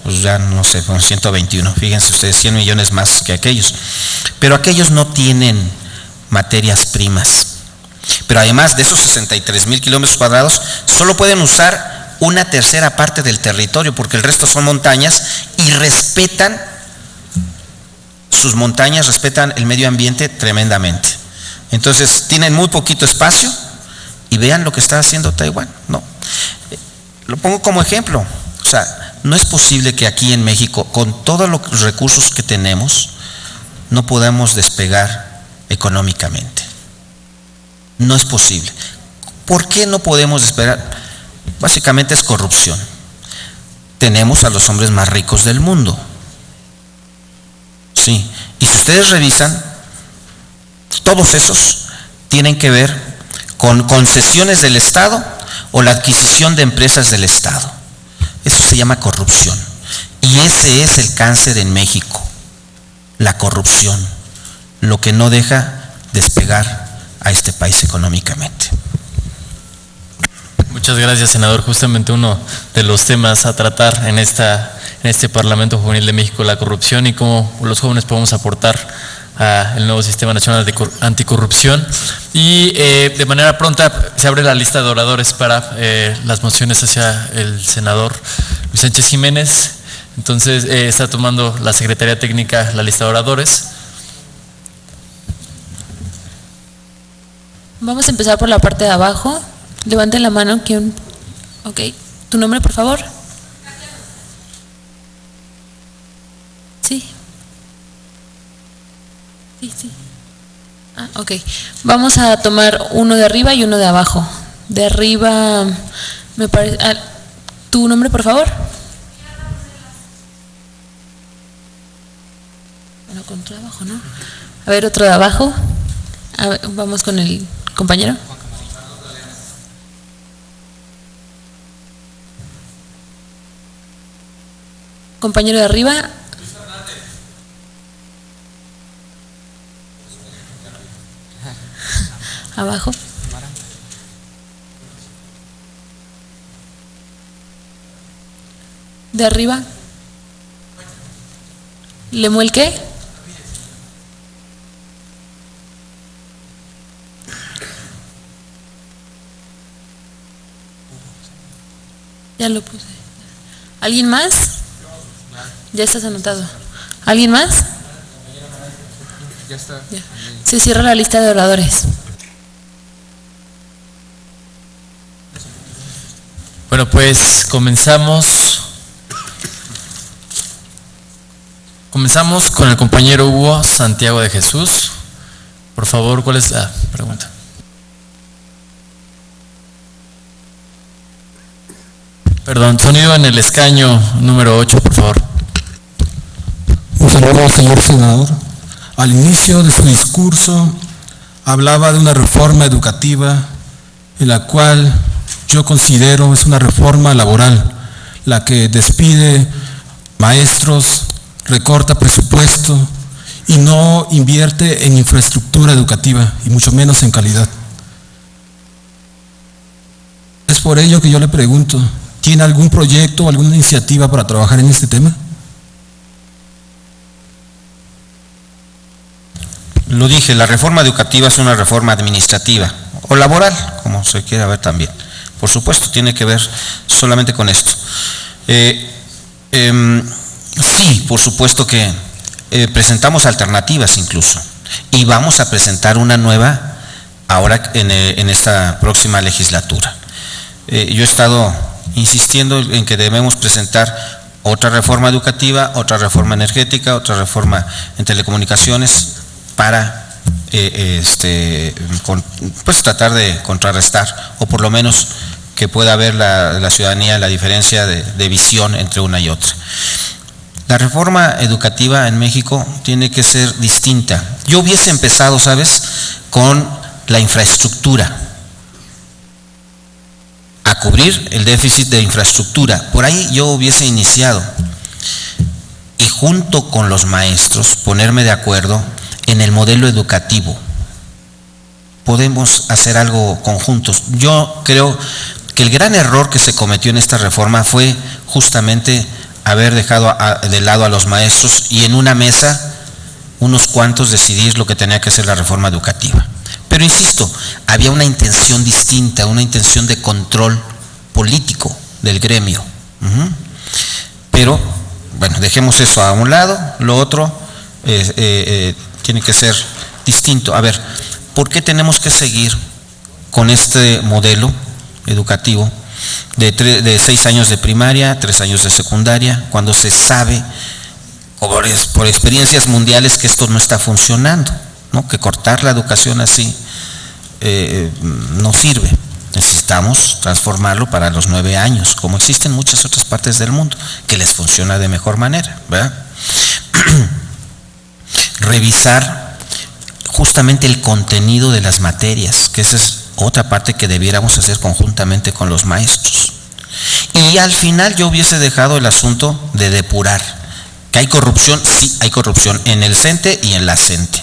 S2: Pues ya no sé, 121. Fíjense ustedes, 100 millones más que aquellos. Pero aquellos no tienen materias primas. Pero además de esos 63,000 kilómetros cuadrados, solo pueden usar una tercera parte del territorio, porque el resto son montañas y respetan sus montañas, respetan el medio ambiente tremendamente. Entonces tienen muy poquito espacio y vean lo que está haciendo Taiwán, ¿no? Lo pongo como ejemplo. O sea, no es posible que aquí en México, con todos los recursos que tenemos, no podamos despegar económicamente. No es posible. ¿Por qué no podemos despegar? Básicamente es corrupción. Tenemos a los hombres más ricos del mundo. Sí, y si ustedes revisan, todos esos tienen que ver con concesiones del Estado o la adquisición de empresas del Estado. Eso se llama corrupción. Y ese es el cáncer en México, la corrupción, lo que no deja despegar a este país económicamente.
S1: Muchas gracias, senador. Justamente uno de los temas a tratar en este Parlamento Juvenil de México, la corrupción y cómo los jóvenes podemos aportar al nuevo Sistema Nacional de Anticorrupción. Y de manera pronta se abre la lista de oradores para las mociones hacia el senador Luis Sánchez Jiménez. Entonces está tomando la Secretaría Técnica la lista de oradores.
S6: Vamos a empezar por la parte de abajo. Levanten la mano. ¿Quién? Ok. ¿Tu nombre, por favor? Sí. Sí. Ah, ok. Vamos a tomar uno de arriba y uno de abajo. De arriba, me parece... ¿Tu nombre, por favor? Bueno, con otro de abajo, ¿no? A ver, otro de abajo. A ver, vamos con el compañero. Compañero de arriba. Abajo. De arriba. ¿Lemuel qué? Ya lo puse. ¿Alguien más? Ya estás anotado. ¿Alguien más?
S3: Ya está.
S6: Ya. Se cierra la lista de oradores.
S1: Bueno, pues comenzamos con el compañero Hugo Santiago de Jesús. Por favor, ¿cuál es la pregunta? Perdón, sonido en el escaño número 8, por favor.
S7: Un saludo, señor senador. Al inicio de su discurso hablaba de una reforma educativa en la cual yo considero es una reforma laboral, la que despide maestros, recorta presupuesto y no invierte en infraestructura educativa y mucho menos en calidad. Es por ello que yo le pregunto, ¿tiene algún proyecto o alguna iniciativa para trabajar en este tema?
S2: Lo dije, la reforma educativa es una reforma administrativa o laboral, como se quiera ver también. Por supuesto, tiene que ver solamente con esto. Sí, por supuesto que presentamos alternativas incluso, y vamos a presentar una nueva ahora en esta próxima legislatura. Yo he estado insistiendo en que debemos presentar otra reforma educativa, otra reforma energética, otra reforma en telecomunicaciones para pues tratar de contrarrestar, o por lo menos que pueda ver la ciudadanía la diferencia de visión entre una y otra. La reforma educativa en México tiene que ser distinta. Yo hubiese empezado, ¿sabes?, con la infraestructura, a cubrir el déficit de infraestructura. Por ahí yo hubiese iniciado, y junto con los maestros ponerme de acuerdo en el modelo educativo. Podemos hacer algo conjuntos. Yo creo que el gran error que se cometió en esta reforma fue justamente haber dejado de lado a los maestros y en una mesa unos cuantos decidir lo que tenía que ser la reforma educativa. Pero insisto, había una intención distinta, una intención de control político del gremio. Pero, bueno, dejemos eso a un lado. Lo otro tiene que ser distinto. A ver, ¿por qué tenemos que seguir con este modelo educativo de 6 años de primaria, 3 años de secundaria, cuando se sabe por experiencias mundiales que esto no está funcionando, ¿no? Que cortar la educación así no sirve? Necesitamos transformarlo para los 9 años, como existen muchas otras partes del mundo, que les funciona de mejor manera, ¿verdad? Revisar justamente el contenido de las materias, que esa es otra parte que debiéramos hacer conjuntamente con los maestros. Y al final yo hubiese dejado el asunto de depurar. ¿Que hay corrupción? Sí, hay corrupción en el CENTE y en la CENTE.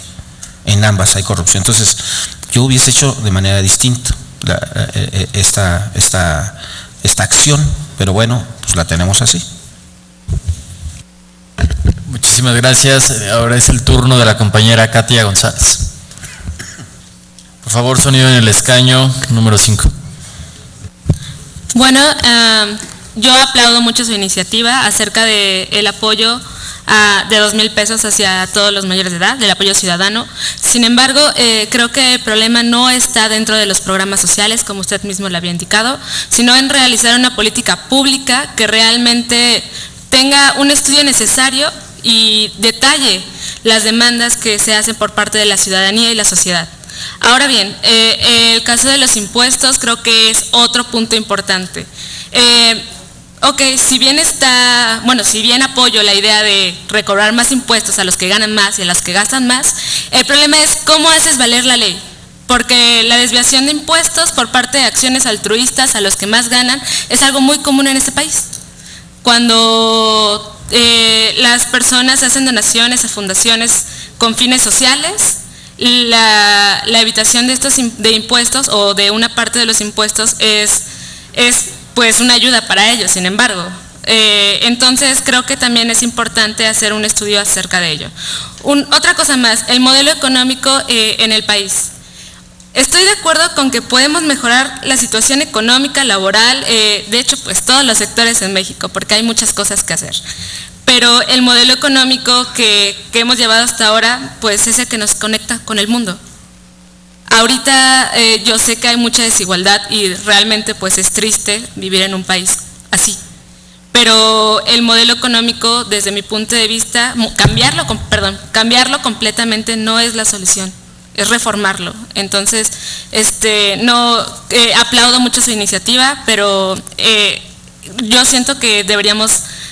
S2: En ambas hay corrupción. Entonces, yo hubiese hecho de manera distinta esta acción, pero bueno, pues la tenemos así.
S1: Muchísimas gracias. Ahora es el turno de la compañera Katia González. Por favor, sonido en el escaño número 5.
S8: Bueno, yo aplaudo mucho su iniciativa acerca del apoyo de 2,000 pesos hacia todos los mayores de edad, del apoyo ciudadano. Sin embargo, creo que el problema no está dentro de los programas sociales, como usted mismo lo había indicado, sino en realizar una política pública que realmente tenga un estudio necesario y detalle las demandas que se hacen por parte de la ciudadanía y la sociedad. Ahora bien, el caso de los impuestos creo que es otro punto importante. Ok, si bien apoyo la idea de recobrar más impuestos a los que ganan más y a los que gastan más, el problema es cómo haces valer la ley. Porque la desviación de impuestos por parte de acciones altruistas a los que más ganan es algo muy común en este país. Cuando las personas hacen donaciones a fundaciones con fines sociales, la evitación de impuestos o de una parte de los impuestos es pues una ayuda para ellos. Sin embargo, entonces creo que también es importante hacer un estudio acerca de ello. Otra cosa más, el modelo económico en el país. Estoy de acuerdo con que podemos mejorar la situación económica, laboral, de hecho pues todos los sectores en México, porque hay muchas cosas que hacer. Pero el modelo económico que hemos llevado hasta ahora pues es el que nos conecta con el mundo. Ahorita yo sé que hay mucha desigualdad y realmente pues es triste vivir en un país así. Pero el modelo económico, desde mi punto de vista, cambiarlo completamente no es la solución, es reformarlo. Entonces, aplaudo mucho su iniciativa, pero yo siento que deberíamos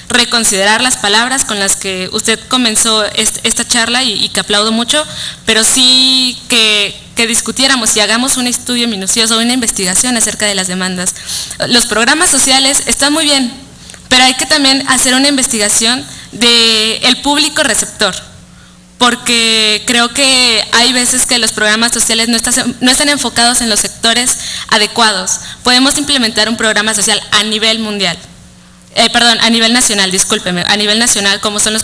S8: reconsiderar las palabras con las que usted comenzó esta charla y que aplaudo mucho, pero sí que discutiéramos y hagamos un estudio minucioso, una investigación acerca de las demandas. Los programas sociales están muy bien, pero hay que también hacer una investigación del público receptor, porque creo que hay veces que los programas sociales no están enfocados en los sectores adecuados. Podemos implementar un programa social a nivel mundial. A nivel nacional, discúlpeme, a nivel nacional, como son los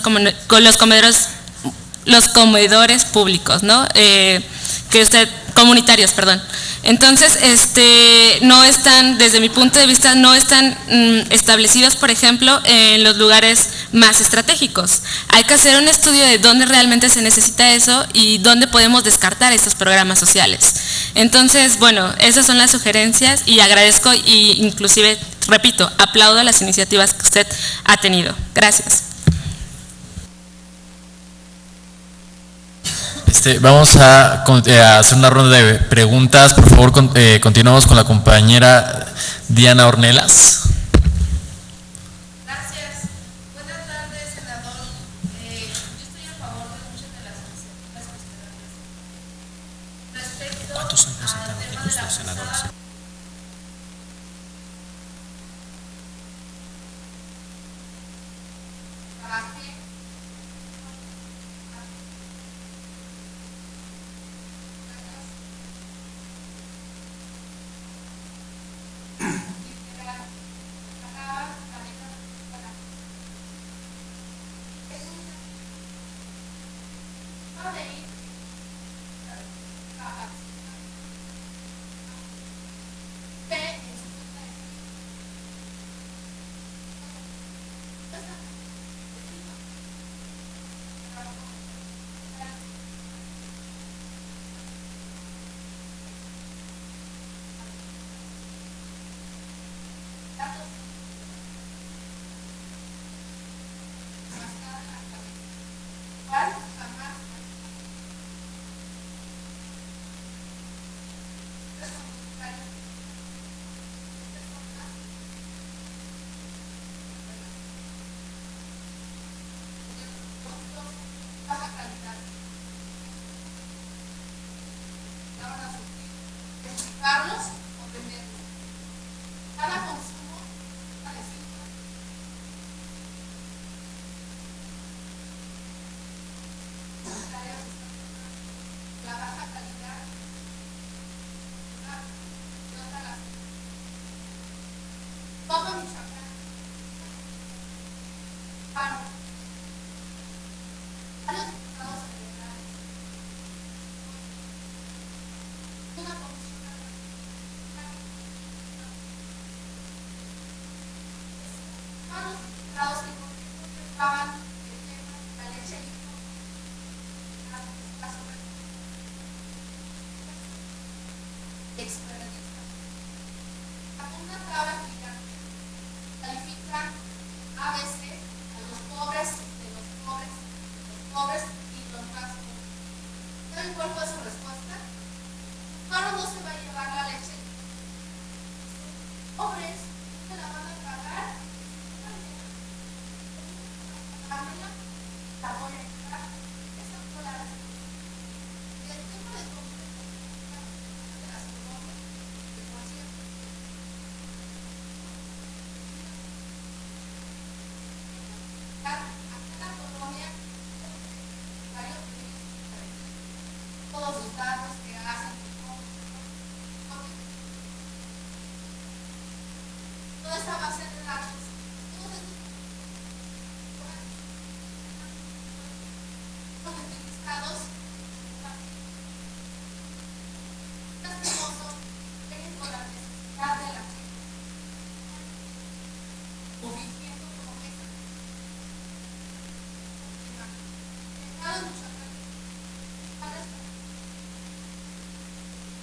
S8: comedores públicos, ¿no? Comunitarios, perdón. Entonces, no están, desde mi punto de vista, no están establecidos, por ejemplo, en los lugares más estratégicos. Hay que hacer un estudio de dónde realmente se necesita eso y dónde podemos descartar estos programas sociales. Entonces, bueno, esas son las sugerencias y agradezco y inclusive, repito, aplaudo las iniciativas que usted ha tenido. Gracias.
S1: Vamos a hacer una ronda de preguntas. Por favor, continuamos con la compañera Diana Ornelas.
S9: Gracias. Buenas tardes, senador. Yo estoy a favor de muchas de las iniciativas que usted ha presentado. Respecto
S2: ¿Cuántos han presentado
S9: al tema
S2: aquí
S9: de la
S2: los senadores?
S9: diputados que contemplaban el tema de la leche líquida experimental. Una tabla gigante califica ABC a los pobres, de los pobres, los pobres y los más pobres. ¿Saben cuál fue su respuesta? Ahora no se va a llevar la leche. Pobres se la van a pagar. La voy a quitar. Esa fue la respuesta. Y el tema de las colonias, que por cierto, la colonia, todos los datos que hacen, toda esta base de datos, todos utilizados, lastimoso, con la necesidad de la gente, o viviendo como esta.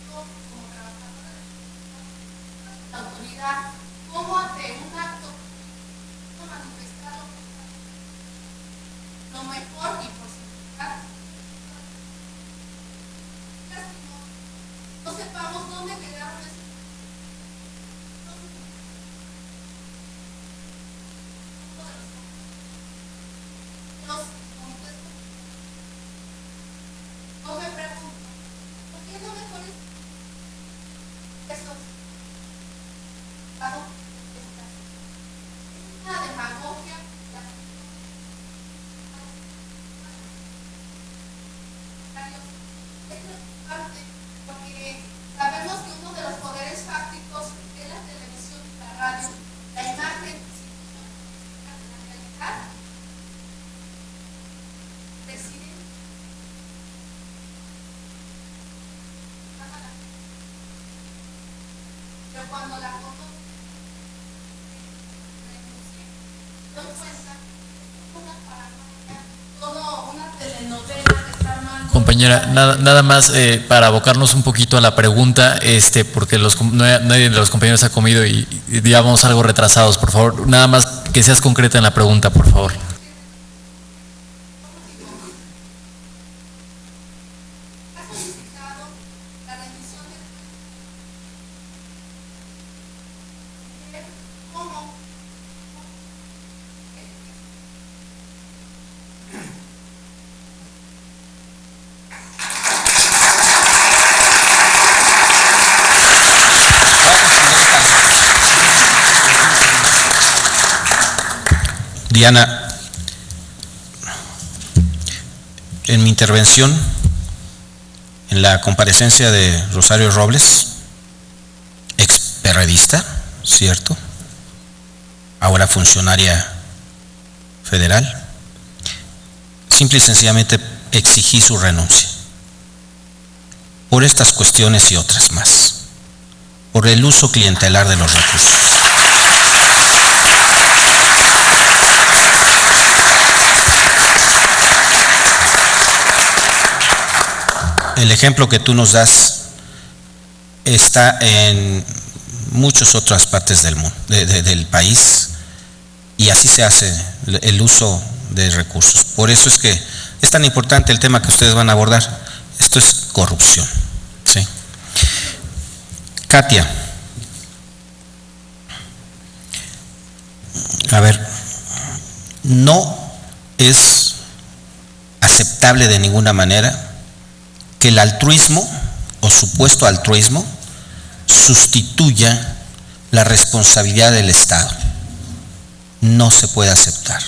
S9: Como trabajadora de la autoridad, como ante un acto manifestado lo mejor y por seguridad, no sepamos dónde quedaron esos no me pregunto, ¿por qué no me pones esos datos? Es una demagogia. Es preocupante porque sabemos que uno de los poderes fácticos es la televisión y la radio, la imagen, la realidad, deciden. Pero cuando la foto doy cuenta, una paranoia, todo una telenovela que está armando.
S1: Compañera, nada más para abocarnos un poquito a la pregunta, porque nadie de los compañeros ha comido y ya vamos algo retrasados, por favor, nada más que seas concreta en la pregunta, por favor.
S9: Ha solicitado la revisión de cómo
S2: Diana, en mi intervención, en la comparecencia de Rosario Robles, ex perredista, ¿cierto? Ahora funcionaria federal, simple y sencillamente exigí su renuncia por estas cuestiones y otras más, por el uso clientelar de los recursos. El ejemplo que tú nos das está en muchas otras partes del mundo, del país, y así se hace el uso de recursos. Por eso es que es tan importante el tema que ustedes van a abordar. Esto es corrupción, ¿sí? Katia, a ver, no es aceptable de ninguna manera que el altruismo o supuesto altruismo sustituya la responsabilidad del Estado. No se puede aceptar.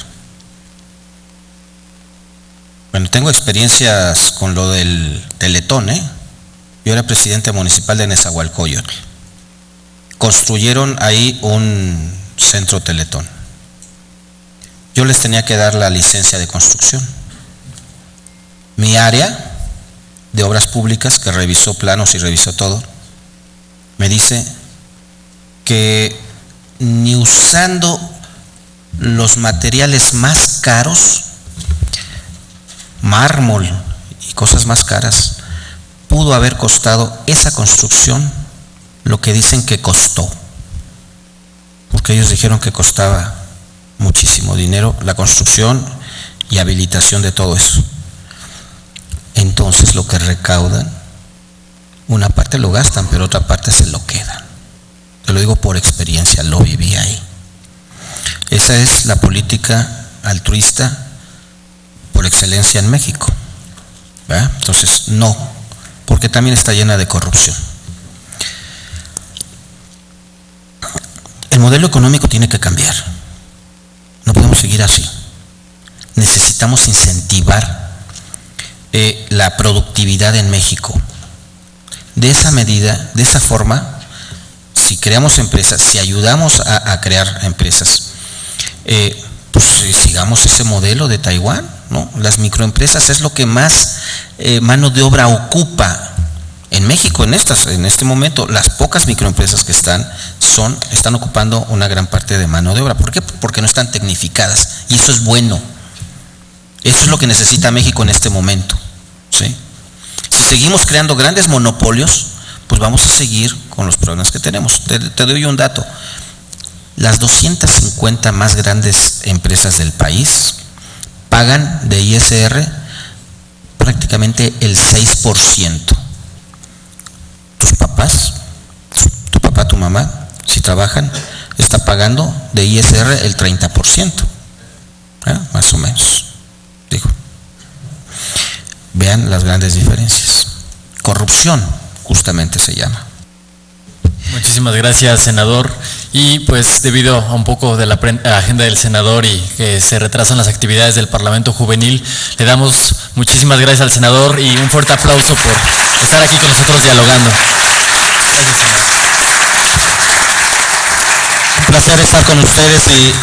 S2: Bueno, tengo experiencias con lo del Teletón, Yo era presidente municipal de Nezahualcóyotl. Construyeron ahí un centro Teletón. Yo les tenía que dar la licencia de construcción. Mi área de obras públicas, que revisó planos y revisó todo, me dice que ni usando los materiales más caros, mármol y cosas más caras, pudo haber costado esa construcción lo que dicen que costó, porque ellos dijeron que costaba muchísimo dinero la construcción y habilitación de todo eso. Entonces lo que recaudan, una parte lo gastan, pero otra parte se lo quedan. Te lo digo por experiencia, lo viví ahí. Esa es la política altruista por excelencia en México, ¿verdad? Entonces no, porque también está llena de corrupción. El modelo económico tiene que cambiar. No podemos seguir así. Necesitamos incentivar la productividad en México. De esa medida, de esa forma, si creamos empresas, si ayudamos a crear empresas, pues sigamos ese modelo de Taiwán, ¿no? Las microempresas es lo que más mano de obra ocupa en México en este momento. Las pocas microempresas que están ocupando una gran parte de mano de obra. ¿Por qué? Porque no están tecnificadas, y eso es bueno. Eso es lo que necesita México en este momento, ¿sí? Si seguimos creando grandes monopolios, pues vamos a seguir con los problemas que tenemos. Te doy un dato. Las 250 más grandes empresas del país pagan de ISR prácticamente el 6%. Tus papás, tu papá, tu mamá, si trabajan, está pagando de ISR el 30%, más o menos, digo. Vean las grandes diferencias. Corrupción, justamente se llama.
S1: Muchísimas gracias, senador. Y pues debido a un poco de la agenda del senador y que se retrasan las actividades del Parlamento Juvenil, le damos muchísimas gracias al senador y un fuerte aplauso por estar aquí con nosotros dialogando. Gracias, senador.
S2: Un placer estar con ustedes, y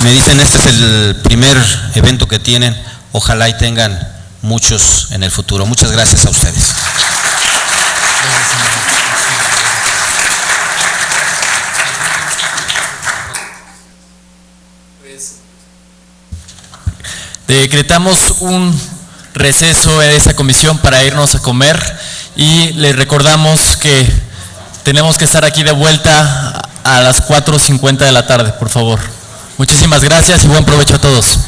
S2: me dicen este es el primer evento que tienen. Ojalá y tengan muchos en el futuro. Muchas gracias a ustedes.
S1: Gracias, senador. Decretamos un receso en esta comisión para irnos a comer, y les recordamos que tenemos que estar aquí de vuelta a las 4:50 de la tarde, por favor. Muchísimas gracias y buen provecho a todos.